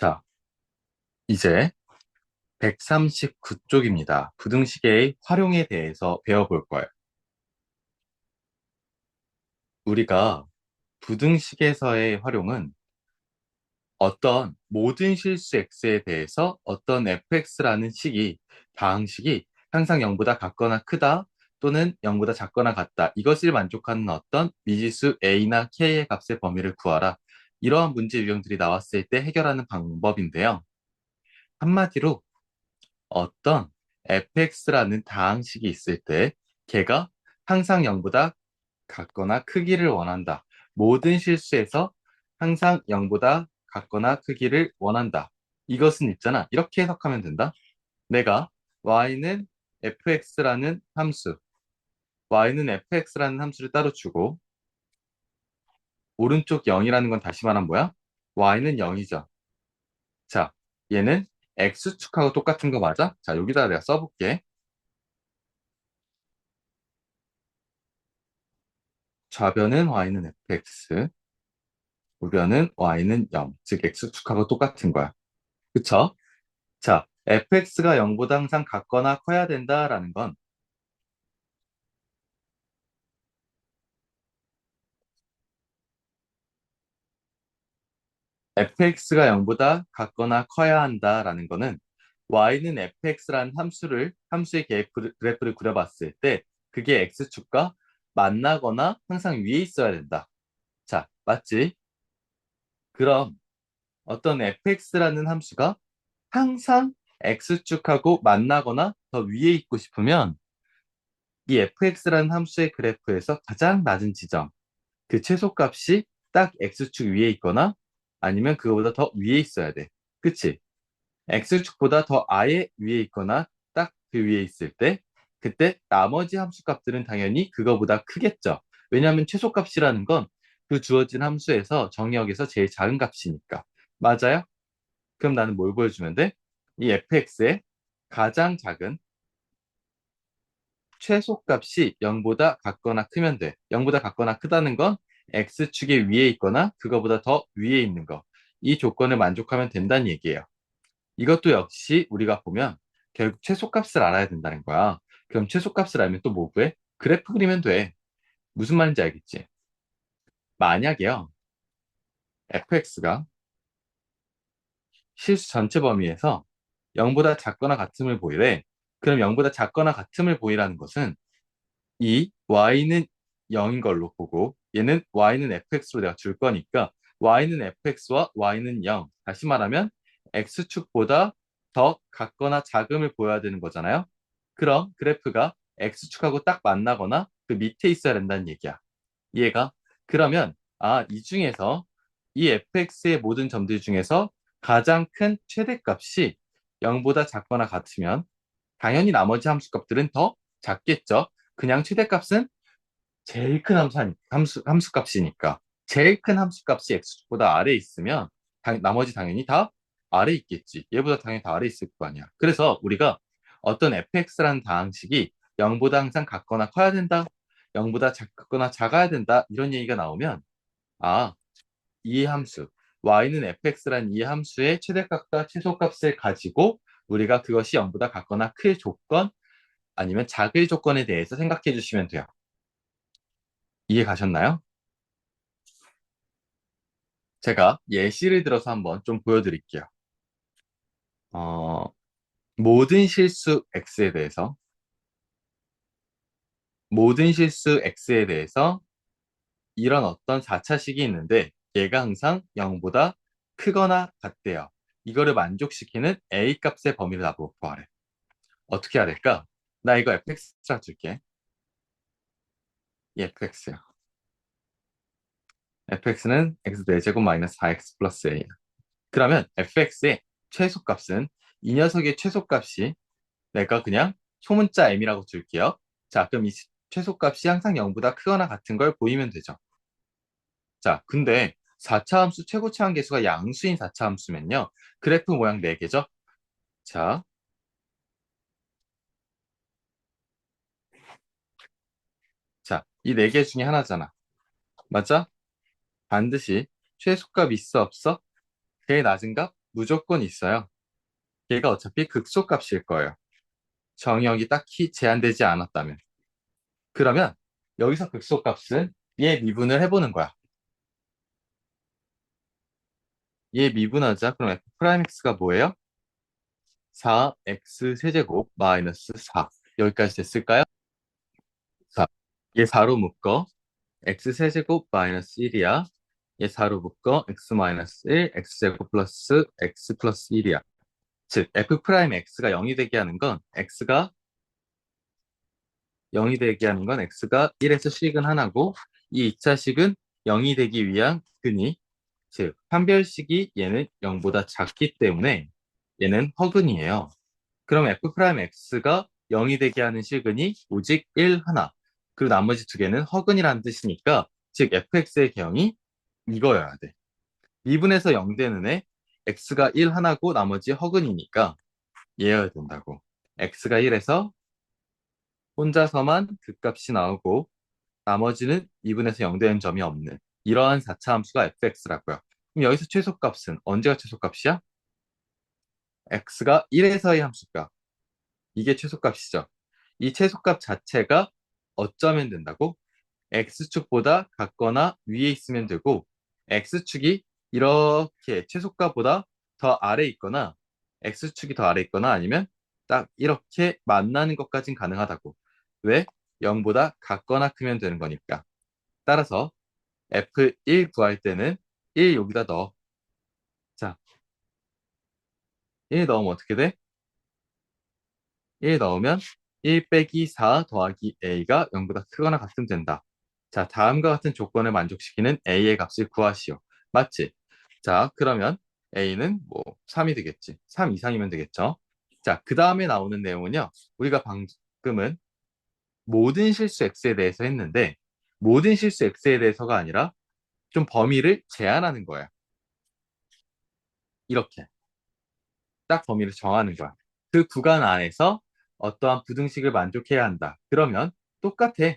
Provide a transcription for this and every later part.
자, 이제 139쪽입니다. 부등식의 활용에 대해서 배워볼 거예요. 우리가 부등식에서의 활용은 어떤 모든 실수 x에 대해서 어떤 fx라는 다항식이 항상 0보다 같거나 크다 또는 0보다 작거나 같다. 이것을 만족하는 어떤 미지수 a나 k의 값의 범위를 구하라. 이러한 문제 유형들이 나왔을 때 해결하는 방법인데요. 한마디로 어떤 fx라는 다항식이 있을 때 걔가 항상 0보다 같거나 크기를 원한다. 모든 실수에서 항상 0보다 같거나 크기를 원한다. 이것은 있잖아. 이렇게 해석하면 된다. 내가 y는 fx라는 함수, y는 fx라는 함수를 따로 주고 오른쪽 0이라는 건 다시 말하면 뭐야? y는 0이죠. 자, 얘는 x축하고 똑같은 거 맞아? 자, 여기다 내가 써볼게. 좌변은 y는 fx, 우변은 y는 0, 즉 x축하고 똑같은 거야. 그쵸? 자, fx가 0보다 항상 같거나 커야 된다라는 건 fx가 0보다 같거나 커야 한다라는 거는 y는 fx라는 함수의 그래프를 그려봤을 때 그게 x축과 만나거나 항상 위에 있어야 된다. 자, 맞지? 그럼 어떤 fx라는 함수가 항상 x축하고 만나거나 더 위에 있고 싶으면 이 fx라는 함수의 그래프에서 가장 낮은 지점, 그 최소값이 딱 x축 위에 있거나 아니면 그거보다 더 위에 있어야 돼. 그치? x축보다 더 아예 위에 있거나 딱 그 위에 있을 때 그때 나머지 함수값들은 당연히 그거보다 크겠죠. 왜냐하면 최소값이라는 건 그 주어진 함수에서 정의역에서 제일 작은 값이니까. 맞아요? 그럼 나는 뭘 보여주면 돼? 이 fx의 가장 작은 최소값이 0보다 같거나 크면 돼. 0보다 같거나 크다는 건 x축의 위에 있거나 그거보다 더 위에 있는 거. 이 조건을 만족하면 된다는 얘기예요. 이것도 역시 우리가 보면 결국 최소값을 알아야 된다는 거야. 그럼 최소값을 알면 또 뭐 구해? 그래프 그리면 돼. 무슨 말인지 알겠지? 만약에요, fx가 실수 전체 범위에서 0보다 작거나 같음을 보이래. 그럼 0보다 작거나 같음을 보이라는 것은 이 y는 0인 걸로 보고 얘는 y는 fx로 내가 줄 거니까 y는 fx와 y는 0. 다시 말하면 x축보다 더 같거나 작음을 보여야 되는 거잖아요. 그럼 그래프가 x축하고 딱 만나거나 그 밑에 있어야 된다는 얘기야. 이해가? 그러면 이 중에서 이 fx의 모든 점들 중에서 가장 큰 최대값이 0보다 작거나 같으면 당연히 나머지 함수값들은 더 작겠죠. 그냥 최대값은 제일 큰 함수값이니까. 제일 큰 함수값이 x축보다 아래에 있으면 나머지 당연히 다 아래에 있겠지. 얘보다 당연히 다 아래에 있을 거 아니야. 그래서 우리가 어떤 fx라는 다항식이 0보다 항상 같거나 커야 된다. 0보다 작거나 작아야 된다. 이런 얘기가 나오면 아, 이 함수 y는 fx라는 이 함수의 최대값과 최소값을 가지고 우리가 그것이 0보다 같거나 클 조건 아니면 작을 조건에 대해서 생각해 주시면 돼요. 이해 가셨나요? 제가 예시를 들어서 한번 좀 보여드릴게요. 어, 모든 실수 x에 대해서, 모든 실수 x에 대해서 이런 어떤 4차식이 있는데 얘가 항상 0보다 크거나 같대요. 이거를 만족시키는 a 값의 범위를 나보고 구하래. 어떻게 해야 될까? 나 이거 fx라 줄게. 이 fx야. fx는 x 4제곱 마이너스 4x 플러스 a야. 그러면 fx의 최소값은 이 녀석의 최소값이 내가 그냥 소문자 m이라고 줄게요. 자, 그럼 이 최소값이 항상 0보다 크거나 같은 걸 보이면 되죠. 자, 근데 4차 함수 최고차 함계수가 양수인 4차 함수면요. 그래프 모양 4개죠. 자, 자, 이 4개 중에 하나잖아. 맞아? 반드시 최소값 있어 없어? 제일 낮은 값? 무조건 있어요. 얘가 어차피 극소값일 거예요. 정의역이 딱히 제한되지 않았다면. 그러면 여기서 극소값은 얘 미분을 해보는 거야. 얘 미분하자. 그럼 f 프라임 x가 뭐예요? 4x 세제곱 마이너스 4. 여기까지 됐을까요? 4. 얘 4로 묶어. x 세제곱 마이너스 1이야. 얘 4로 묶어. x 마이너스 1, x제곱 플러스 x 플러스 1이야. 즉, f 프라임 x가 0이 되게 하는 건 x가 0이 되게 하는 건 x가 1에서 식은 하나고 이 2차식은 0이 되기 위한 근이 즉 판별식이 얘는 0보다 작기 때문에 얘는 허근이에요. 그럼 f 프라임 x가 0이 되게 하는 식은이 오직 1 하나 그리고 나머지 두 개는 허근이라는 뜻이니까 즉 fx의 개형이 이거여야 돼. 미분에서 0 되는 애 x가 1 하나고 나머지 허근이니까 얘여야 된다고. x가 1에서 혼자서만 극값이 나오고 나머지는 2분에서 0 되는 점이 없는 이러한 4차 함수가 fx라고요. 그럼 여기서 최소값은 언제가 최소값이야? x가 1에서의 함수가 이게 최소값이죠. 이 최소값 자체가 어쩌면 된다고? x축보다 같거나 위에 있으면 되고 x축이 이렇게 최소값보다 더 아래 있거나 x축이 더 아래 있거나 아니면 딱 이렇게 만나는 것까진 가능하다고. 왜? 0보다 같거나 크면 되는 거니까. 따라서 F1 구할 때는 1 여기다 넣어. 자, 1 넣으면 어떻게 돼? 1 넣으면 1 빼기 4 더하기 A가 0보다 크거나 같으면 된다. 자, 다음과 같은 조건을 만족시키는 A의 값을 구하시오. 맞지? 자, 그러면 A는 뭐 3이 되겠지. 3 이상이면 되겠죠. 자, 그 다음에 나오는 내용은요. 우리가 방금은 모든 실수 X에 대해서 했는데 모든 실수 X에 대해서가 아니라 좀 범위를 제한하는 거야. 이렇게. 딱 범위를 정하는 거야. 그 구간 안에서 어떠한 부등식을 만족해야 한다. 그러면 똑같아.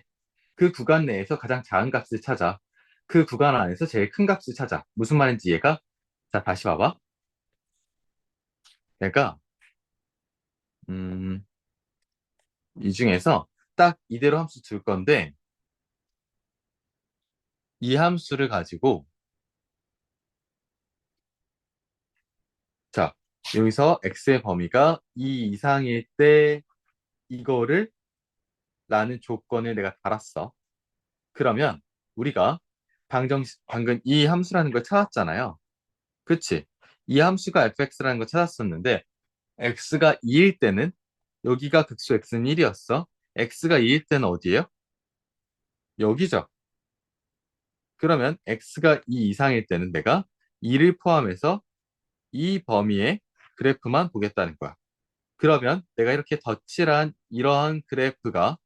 그 구간 내에서 가장 작은 값을 찾아. 그 구간 안에서 제일 큰 값을 찾아. 무슨 말인지 이해가? 자, 다시 봐봐. 내가 이 중에서 딱 이대로 함수 줄 건데 이 함수를 가지고 자, 여기서 x의 범위가 2 이상일 때 이거를 라는 조건을 내가 달았어. 그러면 우리가 방금 이 함수라는 걸 찾았잖아요. 그치? 이 함수가 fx라는 걸 찾았었는데 x가 2일 때는 여기가 극소 x는 1이었어. x가 2일 때는 어디예요? 여기죠. 그러면 x가 2 이상일 때는 내가 2를 포함해서 이 범위의 그래프만 보겠다는 거야. 그러면 내가 이렇게 덧칠한 이러한 그래프가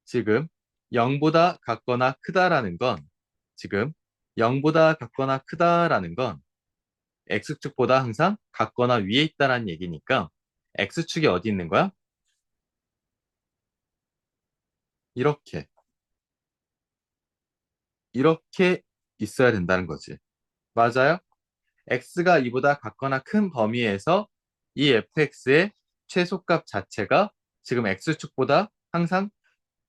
지금 0보다 같거나 크다라는 건 지금 0보다 같거나 크다라는 건 X축보다 항상 같거나 위에 있다라는 얘기니까 X축이 어디 있는 거야? 이렇게 이렇게 있어야 된다는 거지. 맞아요? X가 이보다 같거나 큰 범위에서 이 fx의 최소값 자체가 지금 X축보다 항상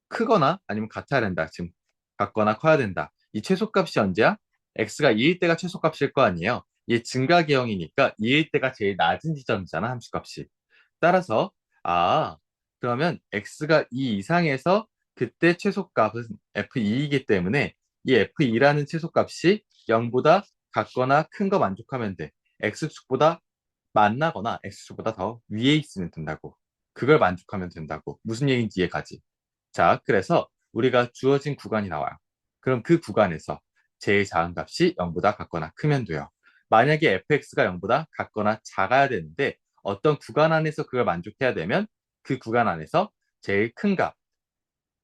크거나 아니면 같아야 된다. 지금 같거나 커야 된다. 이 최소값이 언제야? x가 2일 때가 최소값일 거 아니에요. 얘 증가계형이니까 2일 때가 제일 낮은 지점이잖아, 함수값이. 따라서 그러면 x가 2 이상에서 그때 최소값은 f2이기 때문에 이 f2라는 최소값이 0보다 같거나 큰 거 만족하면 돼. x축보다 만나거나 x축보다 더 위에 있으면 된다고. 그걸 만족하면 된다고. 무슨 얘기인지 이해가지? 자, 그래서 우리가 주어진 구간이 나와요. 그럼 그 구간에서 제일 작은 값이 0보다 같거나 크면 돼요. 만약에 fx가 0보다 같거나 작아야 되는데 어떤 구간 안에서 그걸 만족해야 되면 그 구간 안에서 제일 큰 값,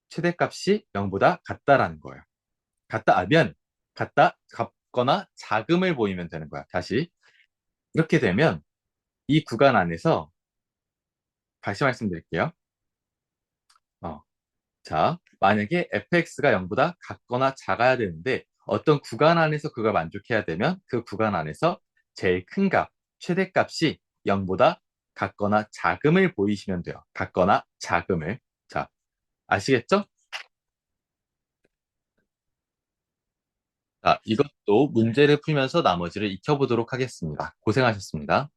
최대값이 0보다 같다라는 거예요. 같거나 작음을 보이면 되는 거야. 다시. 이렇게 되면 이 구간 안에서 다시 말씀드릴게요. 어, 자, 만약에 fx가 0보다 같거나 작아야 되는데 어떤 구간 안에서 그걸 만족해야 되면 그 구간 안에서 제일 큰 값, 최대값이 0보다 같거나 작음을 보이시면 돼요. 같거나 작음을. 자, 아시겠죠? 자, 이것도 문제를 풀면서 나머지를 익혀보도록 하겠습니다. 고생하셨습니다.